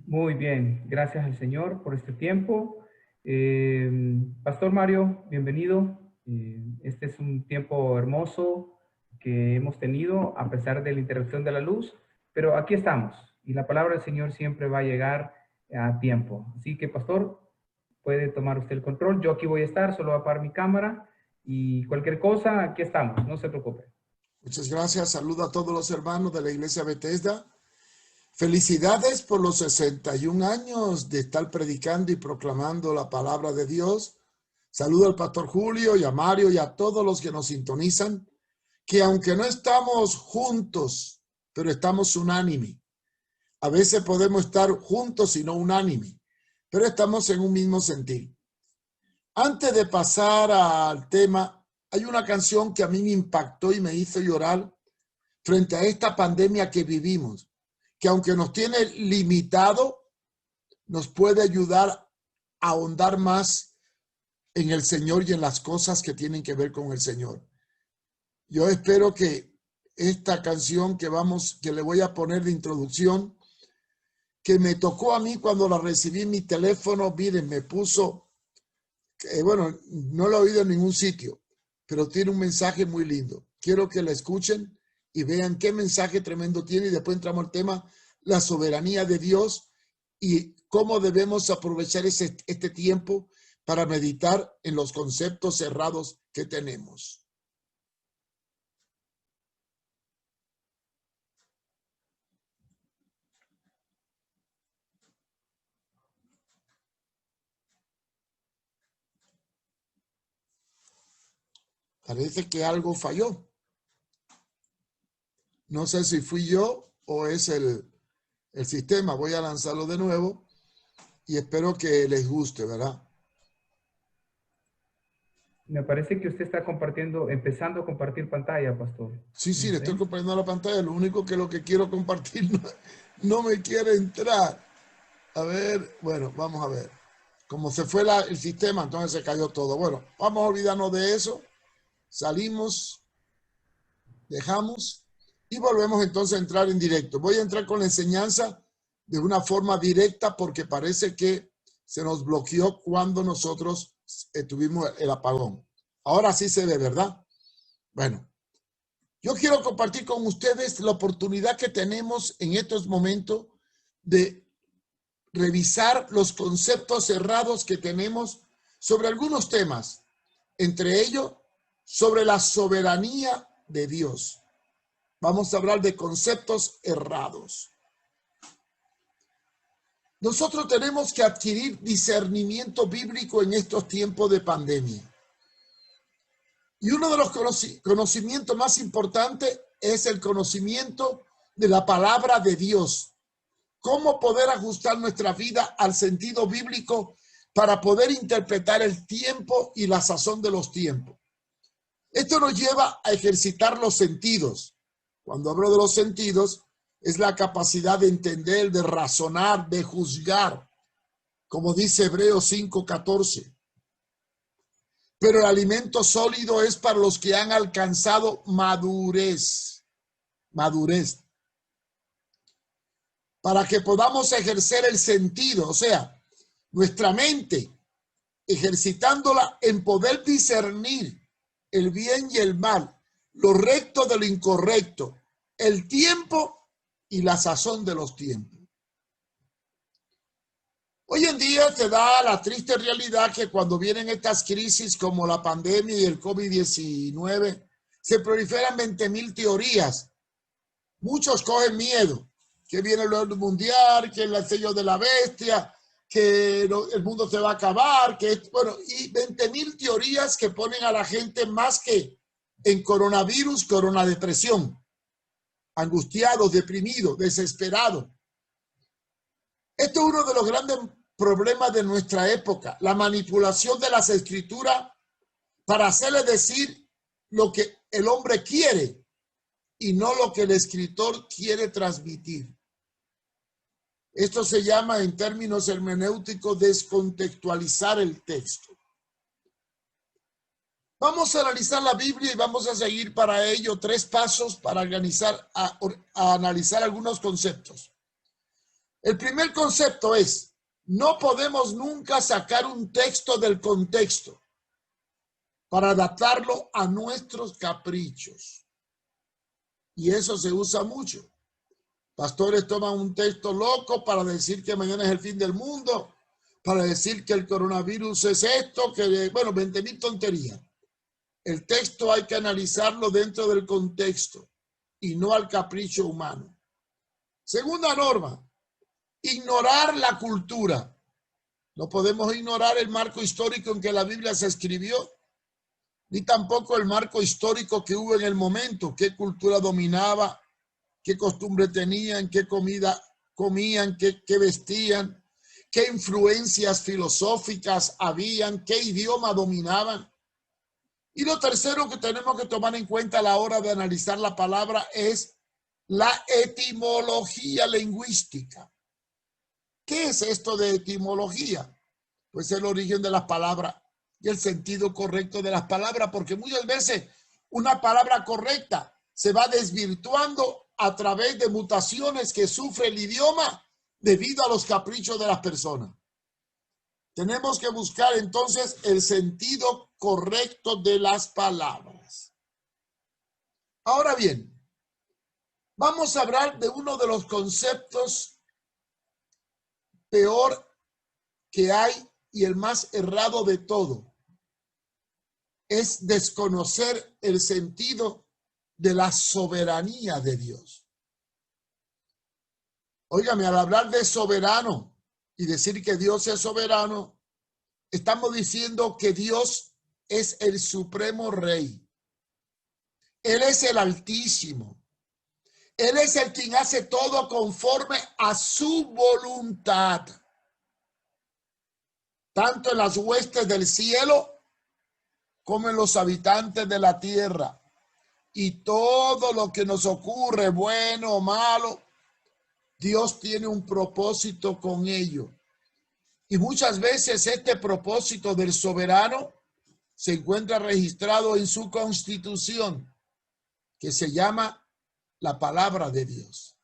Muy bien, gracias al Señor por este tiempo. Pastor Mario, bienvenido. Este es un tiempo hermoso que hemos tenido a pesar de la interrupción de la luz, pero aquí estamos y la palabra del Señor siempre va a llegar a tiempo. Así que, Pastor, puede tomar usted el control. Yo aquí voy a estar, solo voy a apagar mi cámara y cualquier cosa, aquí estamos, no se preocupe. Muchas gracias. Saludo a todos los hermanos de la Iglesia Bethesda. Felicidades por los 61 años de estar predicando y proclamando la palabra de Dios. Saludo al pastor Julio y a Mario y a todos los que nos sintonizan, que aunque no estamos juntos, pero estamos unánime. A veces podemos estar juntos y no unánime, pero estamos en un mismo sentir. Antes de pasar al tema, hay una canción que a mí me impactó y me hizo llorar frente a esta pandemia que vivimos, que aunque nos tiene limitado, nos puede ayudar a ahondar más en el Señor y en las cosas que tienen que ver con el Señor. Yo espero que esta canción que le voy a poner de introducción, que me tocó a mí cuando la recibí en mi teléfono, miren, me puso, bueno, no lo he oído en ningún sitio, pero tiene un mensaje muy lindo. Quiero que la escuchen y vean qué mensaje tremendo tiene, y después entramos al tema, la soberanía de Dios y cómo debemos aprovechar este tiempo para meditar en los conceptos cerrados que tenemos. Parece que algo falló. No sé si fui yo o es el sistema. Voy a lanzarlo de nuevo y espero que les guste, ¿verdad? Me parece que usted está compartiendo, empezando a compartir pantalla, Pastor. Sí, No le sé. estoy compartiendo la pantalla. Lo único que quiero compartir no me quiere entrar. A ver, bueno, vamos a ver. Como se fue el sistema, entonces se cayó todo. Bueno, vamos a olvidarnos de eso. Salimos, dejamos y volvemos entonces a entrar en directo. Voy a entrar con la enseñanza de una forma directa porque parece que se nos bloqueó cuando nosotros tuvimos el apagón. Ahora sí se ve, ¿verdad? Bueno, yo quiero compartir con ustedes la oportunidad que tenemos en estos momentos de revisar los conceptos cerrados que tenemos sobre algunos temas, entre ellos sobre la soberanía de Dios. Vamos a hablar de conceptos errados. Nosotros tenemos que adquirir discernimiento bíblico en estos tiempos de pandemia. Y uno de los conocimientos más importantes es el conocimiento de la palabra de Dios. Cómo poder ajustar nuestra vida al sentido bíblico para poder interpretar el tiempo y la sazón de los tiempos. Esto nos lleva a ejercitar los sentidos. Cuando hablo de los sentidos, es la capacidad de entender, de razonar, de juzgar, como dice Hebreos 5:14. Pero el alimento sólido es para los que han alcanzado madurez. Madurez. Para que podamos ejercer el sentido, o sea, nuestra mente, ejercitándola en poder discernir el bien y el mal, lo recto de lo incorrecto, el tiempo y la sazón de los tiempos. Hoy en día se da la triste realidad que cuando vienen estas crisis como la pandemia y el COVID-19, se proliferan 20,000 teorías. Muchos cogen miedo, que viene el orden mundial, que el sello de la bestia, que el mundo se va a acabar, y 20,000 teorías que ponen a la gente más que en coronavirus, coronadepresión, angustiados, deprimidos, desesperados. Esto es uno de los grandes problemas de nuestra época, la manipulación de las escrituras para hacerle decir lo que el hombre quiere y no lo que el escritor quiere transmitir. Esto se llama, en términos hermenéuticos, descontextualizar el texto. Vamos a analizar la Biblia y vamos a seguir para ello 3 pasos para analizar algunos conceptos. El primer concepto es, no podemos nunca sacar un texto del contexto para adaptarlo a nuestros caprichos. Y eso se usa mucho. Pastores toman un texto loco para decir que mañana es el fin del mundo, para decir que el coronavirus es esto, que, bueno, 20,000 tonterías. El texto hay que analizarlo dentro del contexto y no al capricho humano. Segunda norma, ignorar la cultura. No podemos ignorar el marco histórico en que la Biblia se escribió, ni tampoco el marco histórico que hubo en el momento, qué cultura dominaba, qué costumbre tenían, qué comida comían, qué vestían, qué influencias filosóficas habían, qué idioma dominaban. Y lo tercero que tenemos que tomar en cuenta a la hora de analizar la palabra es la etimología lingüística. ¿Qué es esto de etimología? Pues el origen de las palabras y el sentido correcto de las palabras, porque muchas veces una palabra correcta se va desvirtuando a través de mutaciones que sufre el idioma debido a los caprichos de las personas. Tenemos que buscar entonces el sentido correcto de las palabras. Ahora bien, vamos a hablar de uno de los conceptos peor que hay y el más errado de todo. Es desconocer el sentido de la soberanía de Dios. Óigame, al hablar de soberano y decir que Dios es soberano, estamos diciendo que Dios es el supremo rey. Él es el altísimo. Él es el quien hace todo conforme a su voluntad. Tanto en las huestes del cielo como en los habitantes de la tierra. Y todo lo que nos ocurre, bueno o malo, Dios tiene un propósito con ello. Y muchas veces este propósito del soberano se encuentra registrado en su constitución, que se llama la palabra de Dios.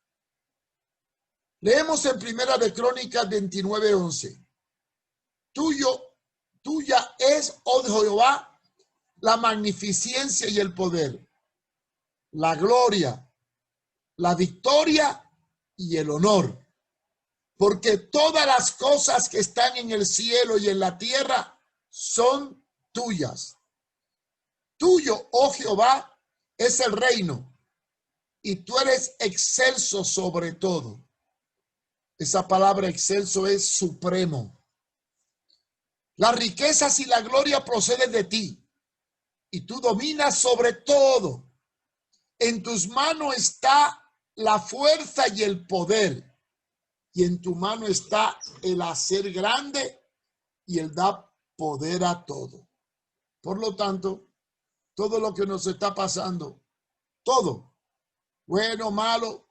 Leemos en Primera de Crónicas 29:11. Tuya es, oh Jehová, la magnificencia y el poder, la gloria, la victoria y el honor, porque todas las cosas que están en el cielo y en la tierra son tuyas. Tuyo, oh Jehová, es el reino, y tú eres excelso sobre todo. Esa palabra excelso es supremo. Las riquezas y la gloria proceden de ti, y tú dominas sobre todo. En tus manos está la fuerza y el poder, y en tu mano está el hacer grande y el dar poder a todo. Por lo tanto, todo lo que nos está pasando, todo, bueno o malo,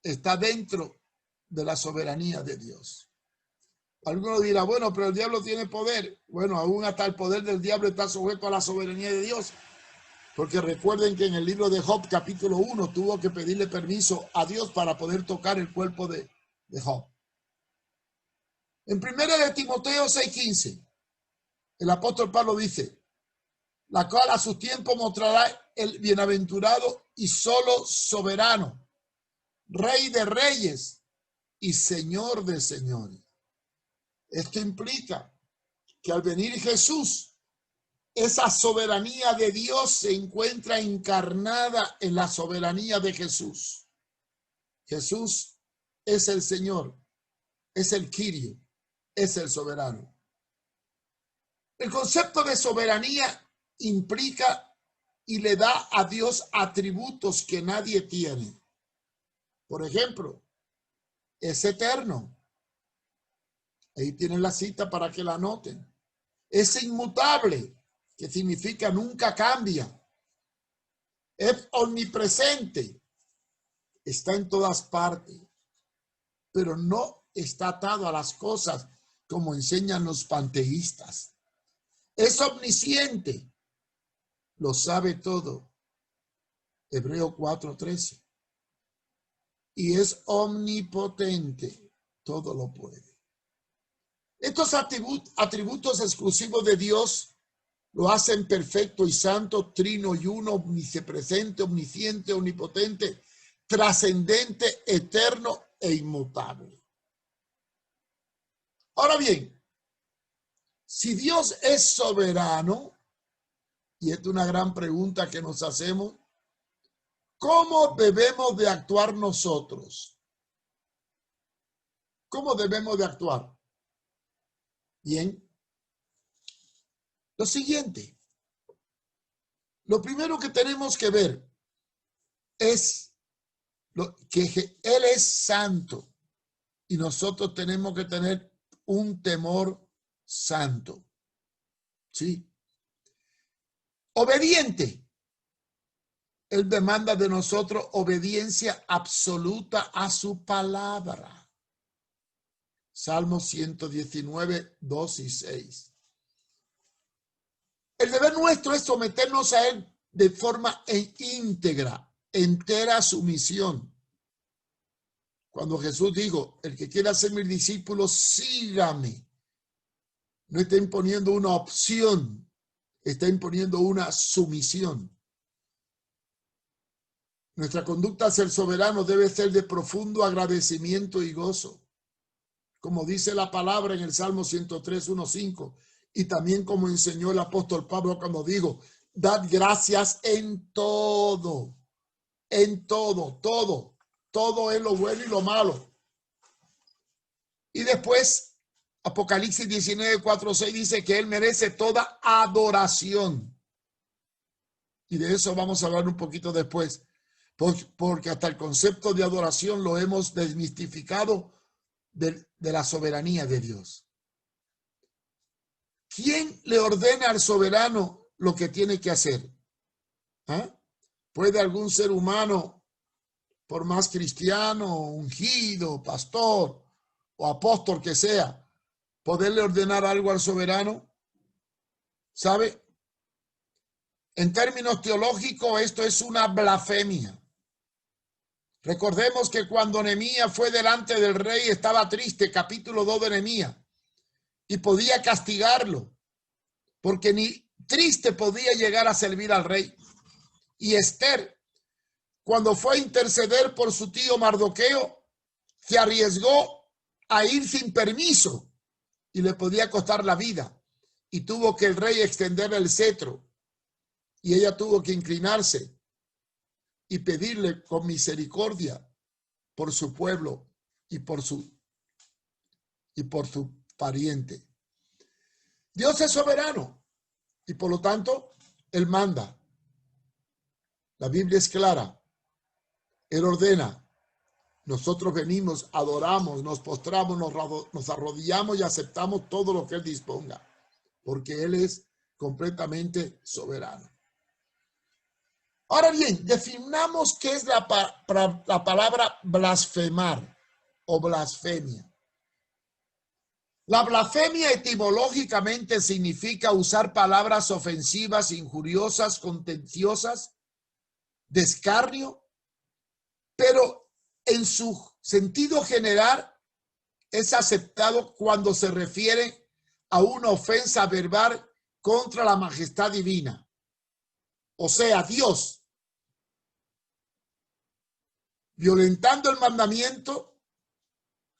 está dentro de la soberanía de Dios. Algunos dirán, bueno, pero el diablo tiene poder. Bueno, aún hasta el poder del diablo está sujeto a la soberanía de Dios. Porque recuerden que en el libro de Job, capítulo 1, tuvo que pedirle permiso a Dios para poder tocar el cuerpo de Job. En 1 de Timoteo 6:15, el apóstol Pablo dice, la cual a su tiempo mostrará el bienaventurado y solo soberano, rey de reyes y señor de señores. Esto implica que al venir Jesús, esa soberanía de Dios se encuentra encarnada en la soberanía de Jesús. Jesús es el Señor, es el Kyrie, es el soberano. El concepto de soberanía implica y le da a Dios atributos que nadie tiene. Por ejemplo, es eterno. Ahí tienen la cita para que la anoten. Es inmutable, que significa nunca cambia. Es omnipresente, está en todas partes, pero no está atado a las cosas como enseñan los panteístas. Es omnisciente, lo sabe todo. Hebreo 4:13. Y es omnipotente, todo lo puede. Estos atributos exclusivos de Dios lo hacen perfecto y santo, trino y uno, omnipresente, omnisciente, omnipotente, trascendente, eterno e inmutable. Ahora bien, si Dios es soberano, y esta es una gran pregunta que nos hacemos, ¿cómo debemos de actuar nosotros? ¿Cómo debemos de actuar? Bien, lo siguiente, lo primero que tenemos que ver es que Él es santo y nosotros tenemos que tener un temor santo. ¿Sí? Obediente. Él demanda de nosotros obediencia absoluta a su palabra. Salmo 119, 2 y 6. El deber nuestro es someternos a Él de forma íntegra, entera sumisión. Cuando Jesús dijo, el que quiera ser mi discípulo, sígame. No está imponiendo una opción, está imponiendo una sumisión. Nuestra conducta hacia el soberano debe ser de profundo agradecimiento y gozo. Como dice la palabra en el Salmo 103, 1, 5, y también como enseñó el apóstol Pablo cuando dijo, dad gracias en todo, todo es lo bueno y lo malo. Y después, Apocalipsis 19, 4, 6 dice que Él merece toda adoración. Y de eso vamos a hablar un poquito después, porque hasta el concepto de adoración lo hemos desmistificado de la soberanía de Dios. ¿Quién le ordena al soberano lo que tiene que hacer? ¿Ah? ¿Puede algún ser humano, por más cristiano, ungido, pastor o apóstol que sea, poderle ordenar algo al soberano? ¿Sabe? En términos teológicos, esto es una blasfemia. Recordemos que cuando Nehemías fue delante del rey, estaba triste, capítulo 2 de Nehemías, y podía castigarlo, porque ni triste podía llegar a servir al rey. Y Esther, cuando fue a interceder por su tío Mardoqueo, se arriesgó a ir sin permiso y le podía costar la vida. Y tuvo que el rey extender el cetro y ella tuvo que inclinarse y pedirle con misericordia por su pueblo y por su pariente. Dios es soberano y por lo tanto Él manda. La Biblia es clara. Él ordena. Nosotros venimos, adoramos, nos postramos, nos arrodillamos y aceptamos todo lo que Él disponga, porque Él es completamente soberano. Ahora bien, definamos qué es la palabra blasfemar o blasfemia. La blasfemia etimológicamente significa usar palabras ofensivas, injuriosas, contenciosas, de escarnio, pero en su sentido general es aceptado cuando se refiere a una ofensa verbal contra la majestad divina, o sea, Dios. Violentando el mandamiento,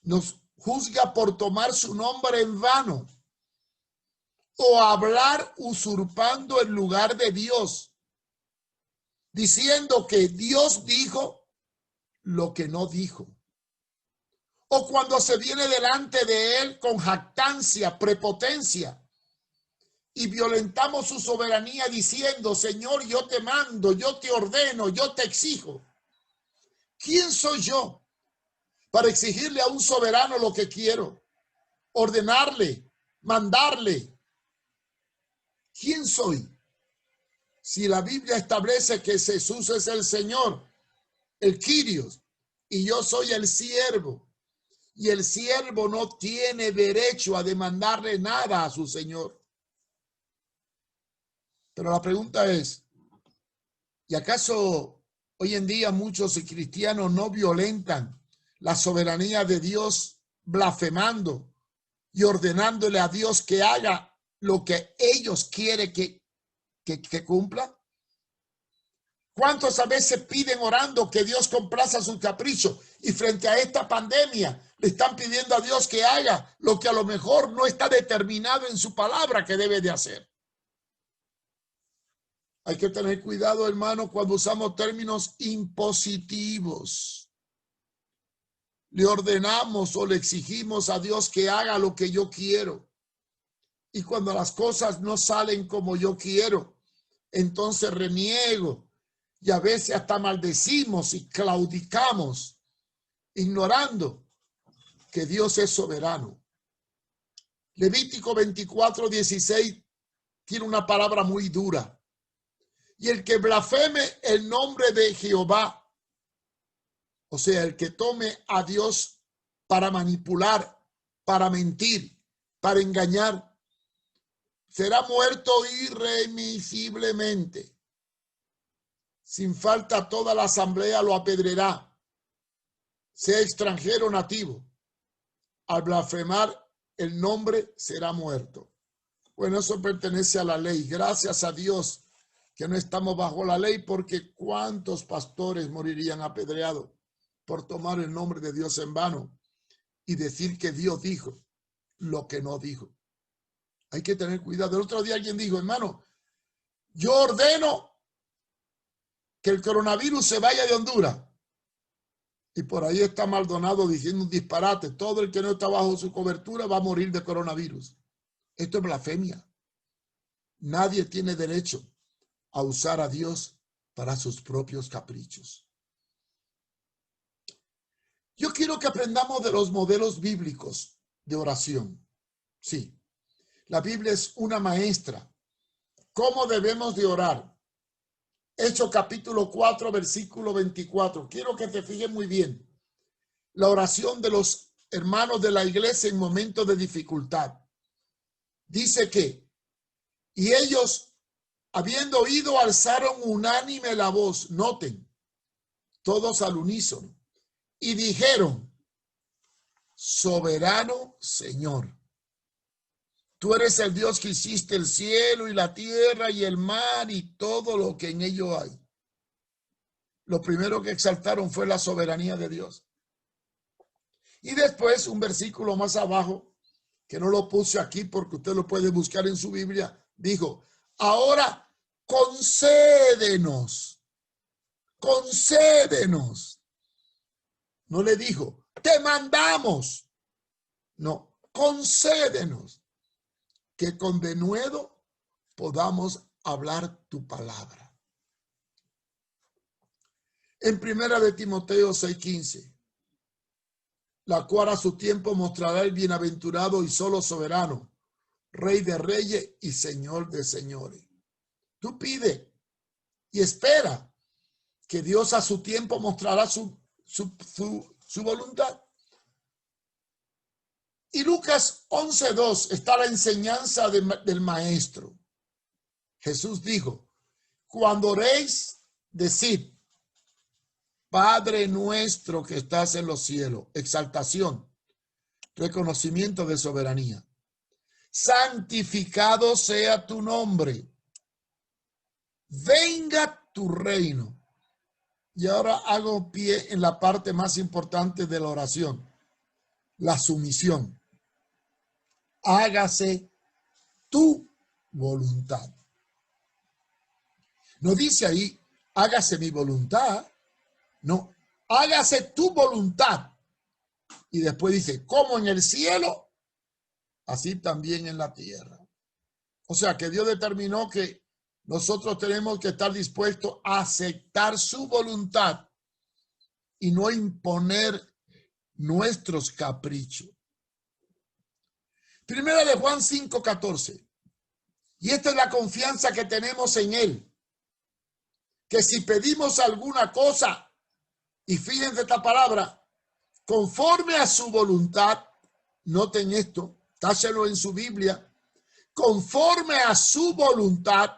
nos juzga por tomar su nombre en vano o hablar usurpando el lugar de Dios, diciendo que Dios dijo lo que no dijo. O cuando se viene delante de Él con jactancia, prepotencia, y violentamos su soberanía diciendo, Señor, yo te mando, yo te ordeno, yo te exijo. ¿Quién soy yo para exigirle a un soberano lo que quiero? Ordenarle, mandarle. ¿Quién soy? Si la Biblia establece que Jesús es el Señor, el Kyrios, y yo soy el siervo, y el siervo no tiene derecho a demandarle nada a su Señor. Pero la pregunta es, ¿y acaso hoy en día muchos cristianos no violentan la soberanía de Dios blasfemando y ordenándole a Dios que haga lo que ellos quieren que cumpla? ¿Cuántos a veces piden orando que Dios complaza sus caprichos y frente a esta pandemia le están pidiendo a Dios que haga lo que a lo mejor no está determinado en su palabra que debe de hacer? Hay que tener cuidado, hermano, cuando usamos términos impositivos. Le ordenamos o le exigimos a Dios que haga lo que yo quiero. Y cuando las cosas no salen como yo quiero, entonces reniego. Y a veces hasta maldecimos y claudicamos, ignorando que Dios es soberano. Levítico 24:16 tiene una palabra muy dura. Y el que blasfeme el nombre de Jehová, o sea, el que tome a Dios para manipular, para mentir, para engañar, será muerto irremisiblemente. Sin falta toda la asamblea lo apedreará, sea extranjero o nativo. Al blasfemar el nombre será muerto. Bueno, eso pertenece a la ley. Gracias a Dios que no estamos bajo la ley, porque ¿cuántos pastores morirían apedreados por tomar el nombre de Dios en vano y decir que Dios dijo lo que no dijo? Hay que tener cuidado. El otro día alguien dijo, hermano, yo ordeno que el coronavirus se vaya de Honduras. Y por ahí está Maldonado diciendo un disparate. Todo el que no está bajo su cobertura va a morir de coronavirus. Esto es blasfemia. Nadie tiene derecho a usar a Dios para sus propios caprichos. Yo quiero que aprendamos de los modelos bíblicos de oración. Sí, la Biblia es una maestra. ¿Cómo debemos de orar? Hechos capítulo 4, versículo 24. Quiero que te fijes muy bien. La oración de los hermanos de la iglesia en momentos de dificultad. Dice que, y ellos, habiendo oído, alzaron unánime la voz. Noten, todos al unísono. Y dijeron, soberano Señor, tú eres el Dios que hiciste el cielo y la tierra y el mar y todo lo que en ello hay. Lo primero que exaltaron fue la soberanía de Dios. Y después, un versículo más abajo, que no lo puse aquí porque usted lo puede buscar en su Biblia, dijo, ahora concédenos. No le dijo, te mandamos. No, concédenos que con denuedo podamos hablar tu palabra. En primera de Timoteo 6:15, la cual a su tiempo mostrará el bienaventurado y solo soberano, Rey de reyes y Señor de señores. Tú pide y espera que Dios a su tiempo mostrará su voluntad. Y Lucas 11:2 está la enseñanza del maestro. Jesús dijo, cuando oréis, decid, Padre nuestro que estás en los cielos, exaltación, reconocimiento de soberanía. Santificado sea tu nombre. Venga tu reino. Y ahora hago pie en la parte más importante de la oración, la sumisión. Hágase tu voluntad. No dice ahí, hágase mi voluntad. No, hágase tu voluntad. Y después dice, como en el cielo, así también en la tierra. O sea que Dios determinó que nosotros tenemos que estar dispuestos a aceptar su voluntad y no imponer nuestros caprichos. Primera de Juan 5:14. Y esta es la confianza que tenemos en Él. Que si pedimos alguna cosa, y fíjense esta palabra, conforme a su voluntad, noten esto, táchelo en su Biblia, conforme a su voluntad,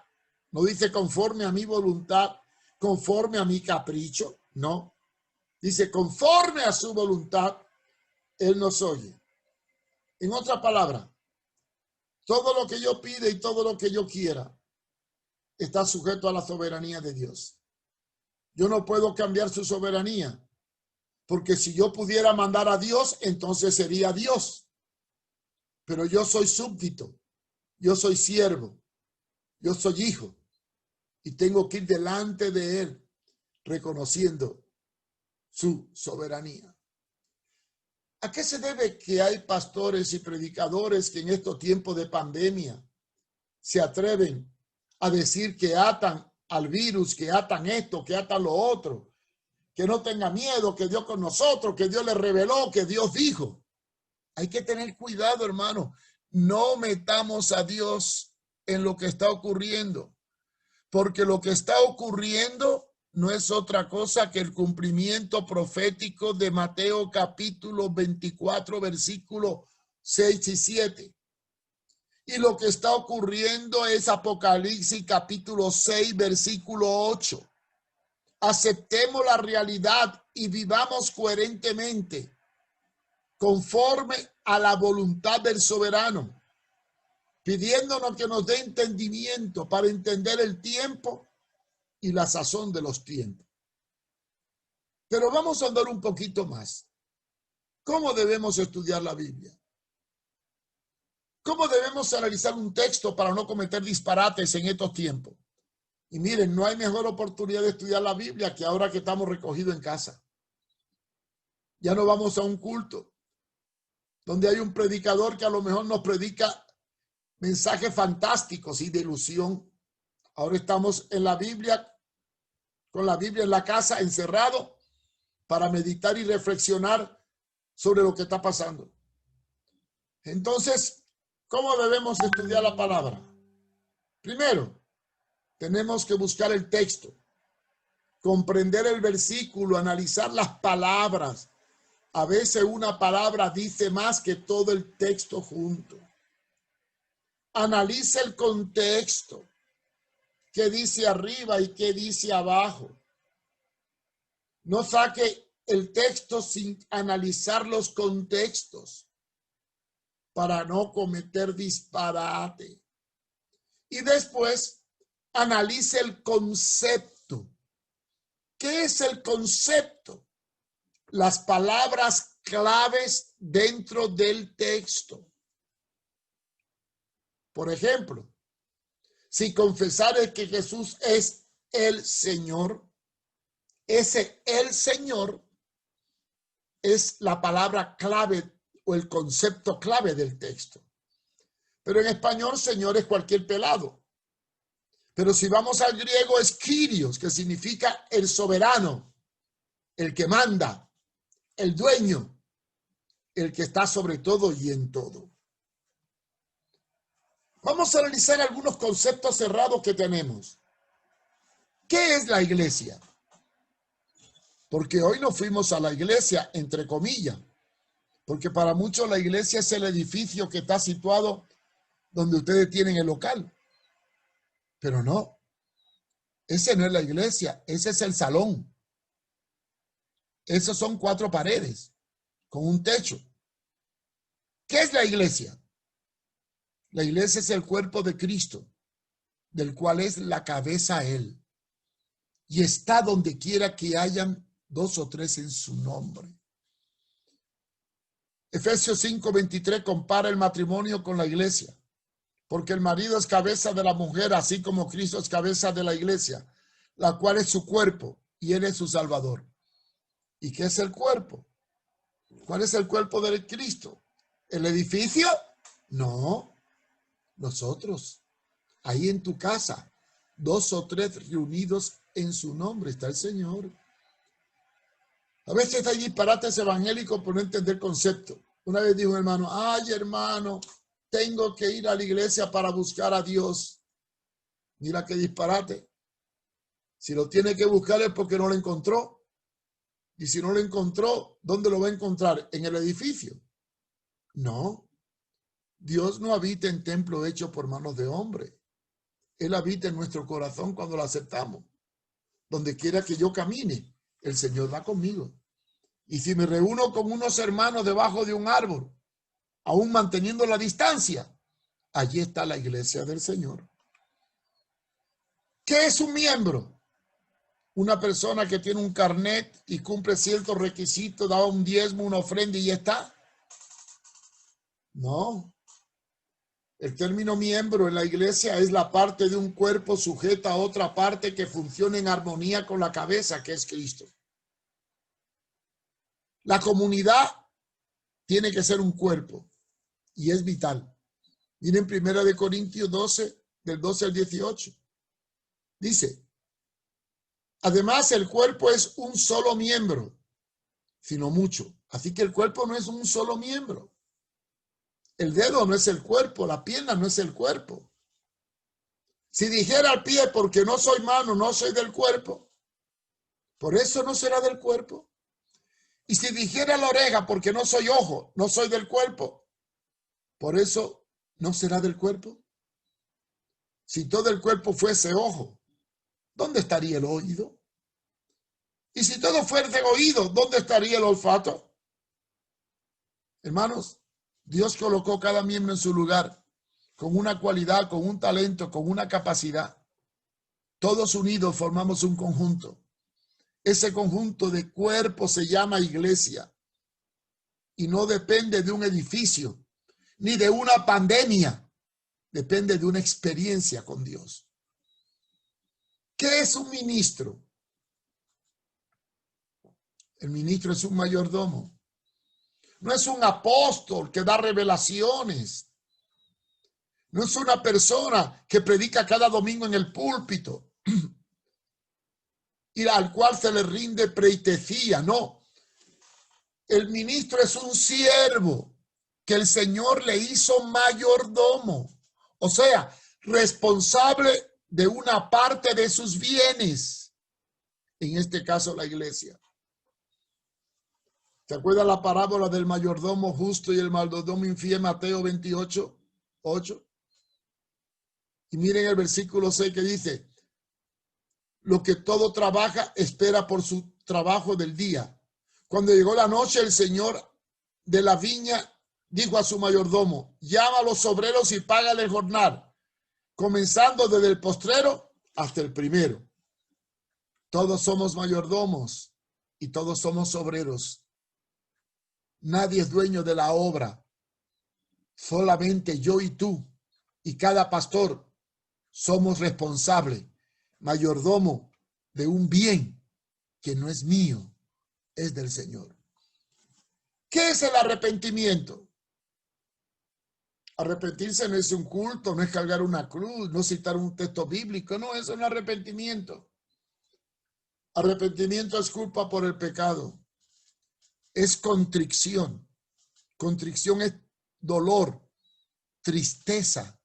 no dice conforme a mi voluntad, conforme a mi capricho, no. Dice conforme a su voluntad, Él nos oye. En otra palabra, todo lo que yo pida y todo lo que yo quiera está sujeto a la soberanía de Dios. Yo no puedo cambiar su soberanía, porque si yo pudiera mandar a Dios, entonces sería Dios. Pero yo soy súbdito, yo soy siervo, yo soy hijo y tengo que ir delante de Él reconociendo su soberanía. ¿A qué se debe que hay pastores y predicadores que en estos tiempos de pandemia se atreven a decir que atan al virus, que atan esto, que atan lo otro, que no tenga miedo, que Dios con nosotros, que Dios le reveló, que Dios dijo? Hay que tener cuidado, hermano. No metamos a Dios en lo que está ocurriendo, porque lo que está ocurriendo no es otra cosa que el cumplimiento profético de Mateo capítulo 24, versículos 6 y 7. Y lo que está ocurriendo es Apocalipsis capítulo 6, versículo 8. Aceptemos la realidad y vivamos coherentemente, conforme a la voluntad del soberano, pidiéndonos que nos dé entendimiento para entender el tiempo y la sazón de los tiempos. Pero vamos a andar un poquito más. ¿Cómo debemos estudiar la Biblia? ¿Cómo debemos analizar un texto para no cometer disparates en estos tiempos? Y miren, no hay mejor oportunidad de estudiar la Biblia que ahora que estamos recogidos en casa. Ya no vamos a un culto donde hay un predicador que a lo mejor nos predica mensajes fantásticos y de ilusión. Ahora estamos en la Biblia, con la Biblia en la casa, encerrado, para meditar y reflexionar sobre lo que está pasando. Entonces, ¿cómo debemos estudiar la palabra? Primero, tenemos que buscar el texto, comprender el versículo, analizar las palabras. A veces una palabra dice más que todo el texto junto. Analiza el contexto, qué dice arriba y qué dice abajo. No saque el texto sin analizar los contextos para no cometer disparate. Y después analice el concepto. ¿Qué es el concepto? Las palabras claves dentro del texto. Por ejemplo, si confesares que Jesús es el Señor, ese el Señor es la palabra clave o el concepto clave del texto. Pero en español, Señor es cualquier pelado. Pero si vamos al griego, es Kyrios, que significa el soberano, el que manda, el dueño, el que está sobre todo y en todo. Vamos a analizar algunos conceptos cerrados que tenemos. ¿Qué es la iglesia? Porque hoy no fuimos a la iglesia, entre comillas, porque para muchos la iglesia es el edificio que está situado donde ustedes tienen el local. Pero no, ese no es la iglesia, ese es el salón. Esos son 4 paredes con un techo. ¿Qué es la iglesia? La iglesia es el cuerpo de Cristo, del cual es la cabeza Él. Y está donde quiera que hayan 2 o 3 en su nombre. Efesios 5:23 compara el matrimonio con la iglesia, porque el marido es cabeza de la mujer, así como Cristo es cabeza de la iglesia, la cual es su cuerpo y Él es su Salvador. ¿Y qué es el cuerpo? ¿Cuál es el cuerpo de Cristo? ¿El edificio? No, nosotros. Ahí en tu casa, 2 o 3 reunidos en su nombre está el Señor. A veces hay disparates evangélicos por no entender concepto. Una vez dijo un hermano, ay hermano, tengo que ir a la iglesia para buscar a Dios. Mira qué disparate. Si lo tiene que buscar es porque no lo encontró. Y si no lo encontró, ¿dónde lo va a encontrar? ¿En el edificio? No. Dios no habita en templo hecho por manos de hombre. Él habita en nuestro corazón cuando lo aceptamos. Donde quiera que yo camine, el Señor va conmigo. Y si me reúno con unos hermanos debajo de un árbol aún manteniendo la distancia. Allí está la iglesia del Señor. ¿Qué es un miembro? Una persona que tiene un carnet y cumple ciertos requisitos, da un diezmo, una ofrenda y ya está. No. El término miembro en la iglesia es la parte de un cuerpo sujeta a otra parte que funciona en armonía con la cabeza, que es Cristo. La comunidad tiene que ser un cuerpo y es vital. Miren 1 Corintios 12, del 12 al 18. Dice, además el cuerpo es un solo miembro, sino mucho. Así que el cuerpo no es un solo miembro. El dedo no es el cuerpo, la pierna no es el cuerpo. Si dijera al pie, porque no soy mano, no soy del cuerpo, por eso no será del cuerpo. Y si dijera la oreja, porque no soy ojo, no soy del cuerpo, por eso no será del cuerpo. Si todo el cuerpo fuese ojo, ¿dónde estaría el oído? Y si todo fuese oído, ¿dónde estaría el olfato? Hermanos, Dios colocó cada miembro en su lugar, con una cualidad, con un talento, con una capacidad. Todos unidos formamos un conjunto. Ese conjunto de cuerpos se llama iglesia y no depende de un edificio ni de una pandemia. Depende de una experiencia con Dios. ¿Qué es un ministro? El ministro es un mayordomo. No es un apóstol que da revelaciones. No es una persona que predica cada domingo en el púlpito y al cual se le rinde pleitesía. No. El ministro es un siervo que el Señor le hizo mayordomo. O sea, responsable de una parte de sus bienes. En este caso, la iglesia. ¿Se acuerdan la parábola del mayordomo justo y el mayordomo infiel, Mateo 28, 8? Y miren el versículo 6 que dice, lo que todo trabaja espera por su trabajo del día. Cuando llegó la noche, el señor de la viña dijo a su mayordomo, llama a los obreros y págale el jornal, comenzando desde el postrero hasta el primero. Todos somos mayordomos y todos somos obreros. Nadie es dueño de la obra. Solamente yo y tú y cada pastor somos responsables, mayordomo de un bien que no es mío, es del Señor. ¿Qué es el arrepentimiento? Arrepentirse no es un culto, no es cargar una cruz, no citar un texto bíblico, no, eso no es arrepentimiento. Arrepentimiento es culpa por el pecado. Es contrición. Contrición es dolor, tristeza,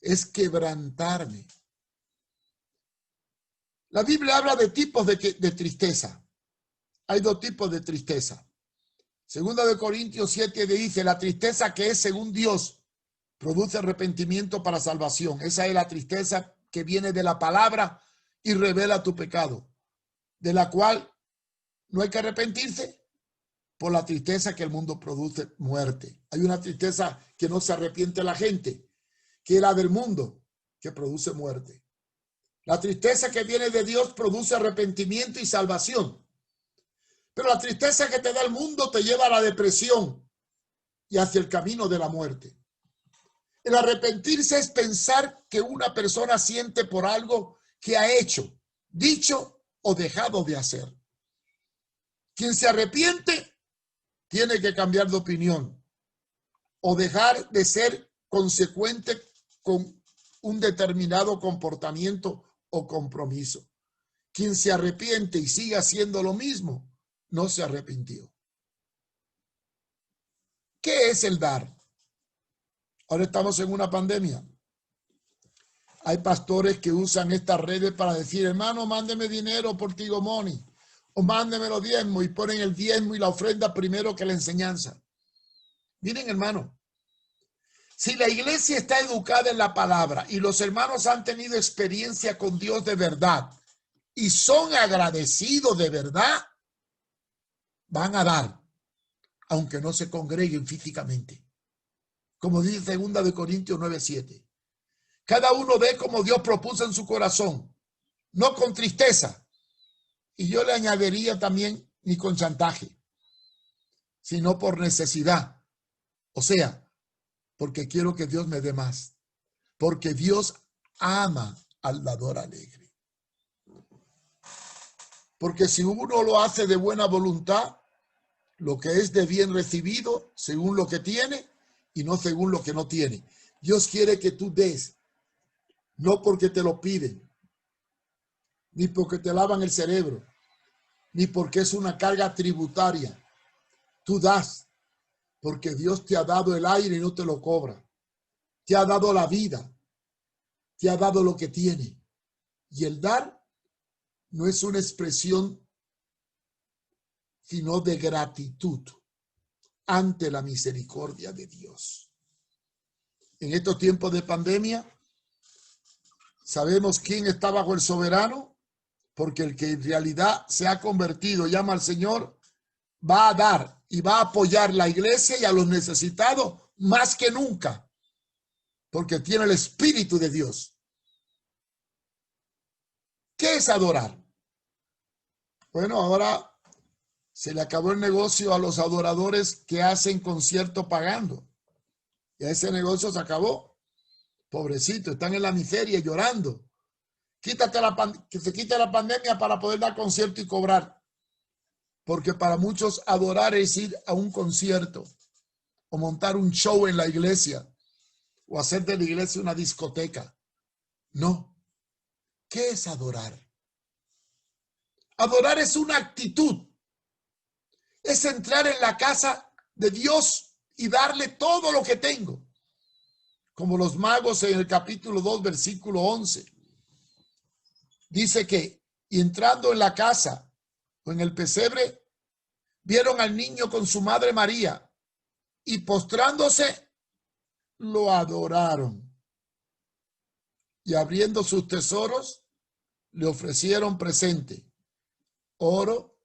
es quebrantarme. La Biblia habla de tipos de tristeza. Hay dos tipos de tristeza. Segunda de Corintios 7 dice, la tristeza que es según Dios produce arrepentimiento para salvación. Esa es la tristeza que viene de la palabra y revela tu pecado, de la cual no hay que arrepentirse por la tristeza que el mundo produce, muerte. Hay una tristeza que no se arrepiente la gente, que es la del mundo, que produce muerte. La tristeza que viene de Dios produce arrepentimiento y salvación. Pero la tristeza que te da el mundo te lleva a la depresión y hacia el camino de la muerte. El arrepentirse es pensar que una persona siente por algo que ha hecho, dicho o dejado de hacer. Quien se arrepiente tiene que cambiar de opinión o dejar de ser consecuente con un determinado comportamiento o compromiso. Quien se arrepiente y sigue haciendo lo mismo, no se arrepintió. ¿Qué es el dar? Ahora estamos en una pandemia. Hay pastores que usan estas redes para decir, hermano, mándeme dinero por Tigo Money, o mándeme los diezmos, y ponen el diezmo y la ofrenda primero que la enseñanza. Miren, hermano, si la iglesia está educada en la palabra y los hermanos han tenido experiencia con Dios de verdad y son agradecidos de verdad, van a dar, aunque no se congreguen físicamente. como dice 2 de Corintios 9:7. Cada uno dé como Dios propuso en su corazón, no con tristeza. Y yo le añadiría también ni con chantaje, sino por necesidad. O sea, porque quiero que Dios me dé más. Porque Dios ama al dador alegre. Porque si uno lo hace de buena voluntad, lo que es de bien recibido, según lo que tiene y no según lo que no tiene. Dios quiere que tú des, no porque te lo piden, ni porque te lavan el cerebro, ni porque es una carga tributaria. Tú das porque Dios te ha dado el aire y no te lo cobra. Te ha dado la vida, te ha dado lo que tiene. Y el dar no es una expresión sino de gratitud ante la misericordia de Dios. En estos tiempos de pandemia, sabemos quién está bajo el soberano, porque el que en realidad se ha convertido, llama al Señor, va a dar y va a apoyar la iglesia y a los necesitados más que nunca, porque tiene el Espíritu de Dios. ¿Qué es adorar? Bueno, ahora se le acabó el negocio a los adoradores que hacen concierto pagando. Y ese negocio se acabó. Pobrecito, están en la miseria llorando. Que se quite la pandemia para poder dar concierto y cobrar. Porque para muchos adorar es ir a un concierto o montar un show en la iglesia o hacer de la iglesia una discoteca. No. ¿Qué es adorar? Adorar es una actitud. Es entrar en la casa de Dios y darle todo lo que tengo. Como los magos en el capítulo 2, versículo 11. Dice que, y entrando en la casa o en el pesebre, vieron al niño con su madre María y postrándose, lo adoraron. Y abriendo sus tesoros, le ofrecieron presente, oro,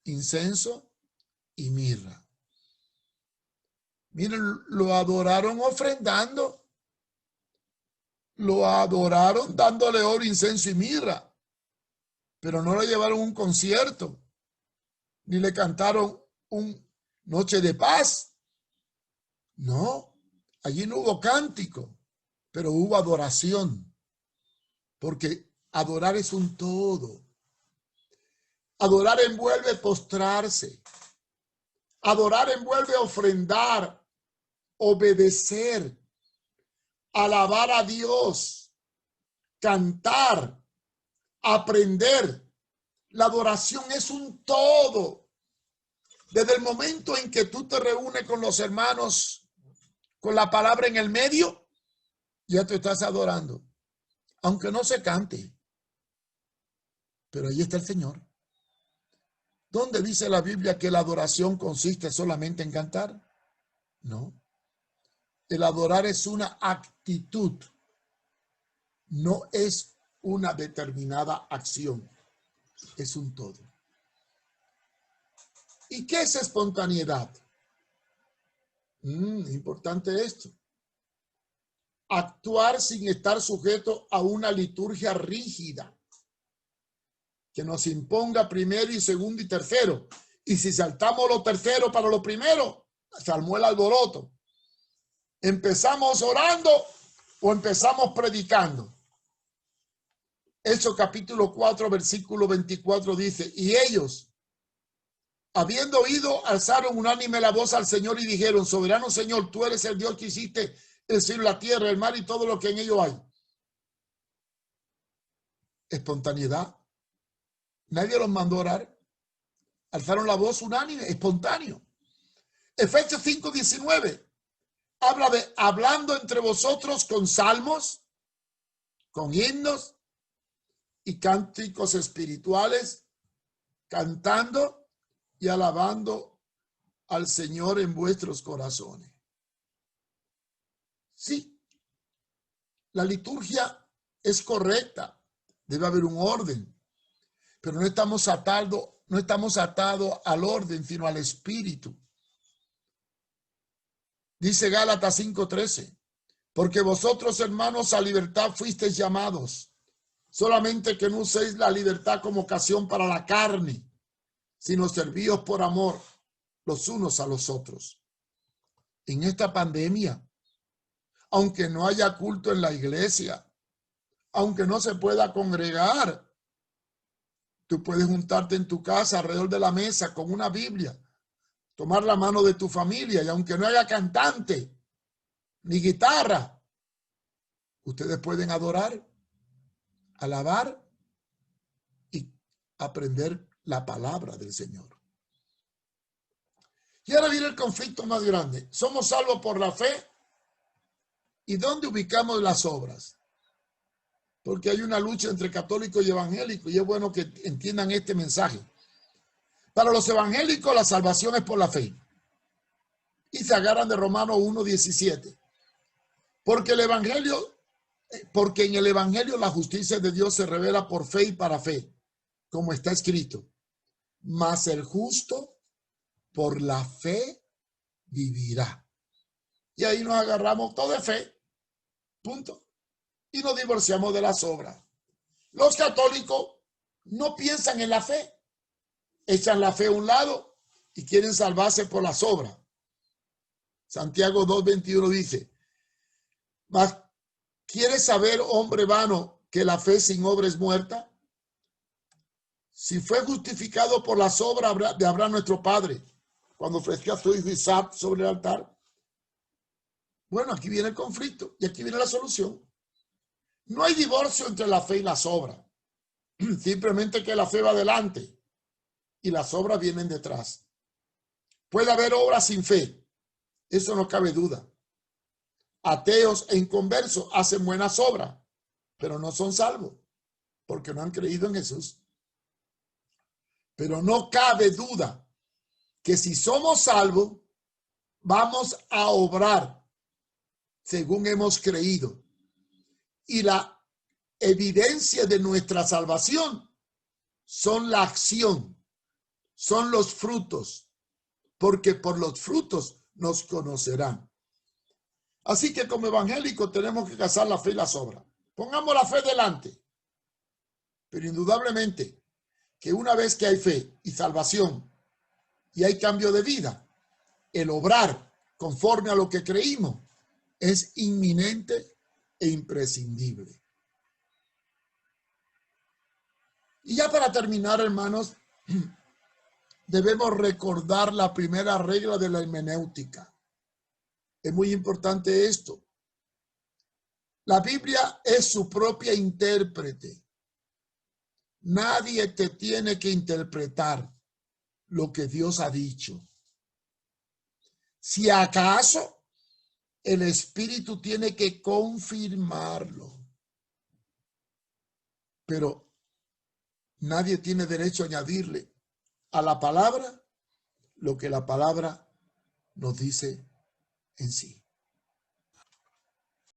incienso y mirra. Miren, lo adoraron ofrendando. Lo adoraron dándole oro, incienso y mirra. Pero no le llevaron un concierto. Ni le cantaron un noche de paz. No, allí no hubo cántico, pero hubo adoración. Porque adorar es un todo. Adorar envuelve postrarse. Adorar envuelve ofrendar, obedecer, alabar a Dios, cantar, aprender. La adoración es un todo. Desde el momento en que tú te reúnes con los hermanos con la palabra en el medio, ya te estás adorando. Aunque no se cante. Pero ahí está el Señor. ¿Dónde dice la Biblia que la adoración consiste solamente en cantar? No. El adorar es una actitud. No es una determinada acción. Es un todo. ¿Y qué es espontaneidad? Importante esto. Actuar sin estar sujeto a una liturgia rígida que nos imponga primero y segundo y tercero. Y si saltamos lo tercero para lo primero, se armó el alboroto. ¿Empezamos orando o empezamos predicando? Hechos capítulo 4, versículo 24 dice, y ellos, habiendo oído, alzaron unánime la voz al Señor y dijeron, soberano Señor, tú eres el Dios que hiciste el cielo, la tierra, el mar y todo lo que en ello hay. Espontaneidad. Nadie los mandó a orar. Alzaron la voz unánime, espontáneo. Efesios 5:19 habla de hablando entre vosotros con salmos, con himnos y cánticos espirituales, cantando y alabando al Señor en vuestros corazones. Sí, la liturgia es correcta, debe haber un orden, pero no estamos atados al orden, sino al espíritu. Dice Gálatas 5:13, porque vosotros, hermanos, a libertad fuisteis llamados, solamente que no uséis la libertad como ocasión para la carne, sino servíos por amor los unos a los otros. En esta pandemia, aunque no haya culto en la iglesia, aunque no se pueda congregar, tú puedes juntarte en tu casa alrededor de la mesa con una Biblia, tomar la mano de tu familia y aunque no haya cantante ni guitarra, ustedes pueden adorar, alabar y aprender la palabra del Señor. Y ahora viene el conflicto más grande. ¿Somos salvos por la fe? ¿Y dónde ubicamos las obras? Porque hay una lucha entre católicos y evangélicos y es bueno que entiendan este mensaje. Para los evangélicos la salvación es por la fe. Y se agarran de Romanos 1:17. Porque en el evangelio la justicia de Dios se revela por fe y para fe, como está escrito. Mas el justo por la fe vivirá. Y ahí nos agarramos todo de fe. Punto. Y nos divorciamos de las obras. Los católicos no piensan en la fe. Echan la fe a un lado y quieren salvarse por las obras. Santiago 2:21 dice, mas ¿quieres saber, hombre vano, que la fe sin obra es muerta? Si fue justificado por las obras de Abraham nuestro padre, cuando ofreció a su hijo Isaac sobre el altar. Bueno, aquí viene el conflicto y aquí viene la solución. No hay divorcio entre la fe y las obras. Simplemente que la fe va adelante y las obras vienen detrás. Puede haber obras sin fe. Eso no cabe duda. Ateos e inconversos hacen buenas obras, pero no son salvos porque no han creído en Jesús. Pero no cabe duda que si somos salvos, vamos a obrar según hemos creído. Y la evidencia de nuestra salvación son la acción, son los frutos, porque por los frutos nos conocerán. Así que como evangélicos tenemos que casar la fe y las obras. Pongamos la fe delante. Pero indudablemente que una vez que hay fe y salvación y hay cambio de vida, el obrar conforme a lo que creímos es inminente e imprescindible. Y ya para terminar, hermanos, debemos recordar la primera regla de la hermenéutica. Es muy importante esto. La Biblia es su propia intérprete. Nadie te tiene que interpretar lo que Dios ha dicho. Si acaso, el Espíritu tiene que confirmarlo. Pero nadie tiene derecho a añadirle a la palabra lo que la palabra nos dice en sí.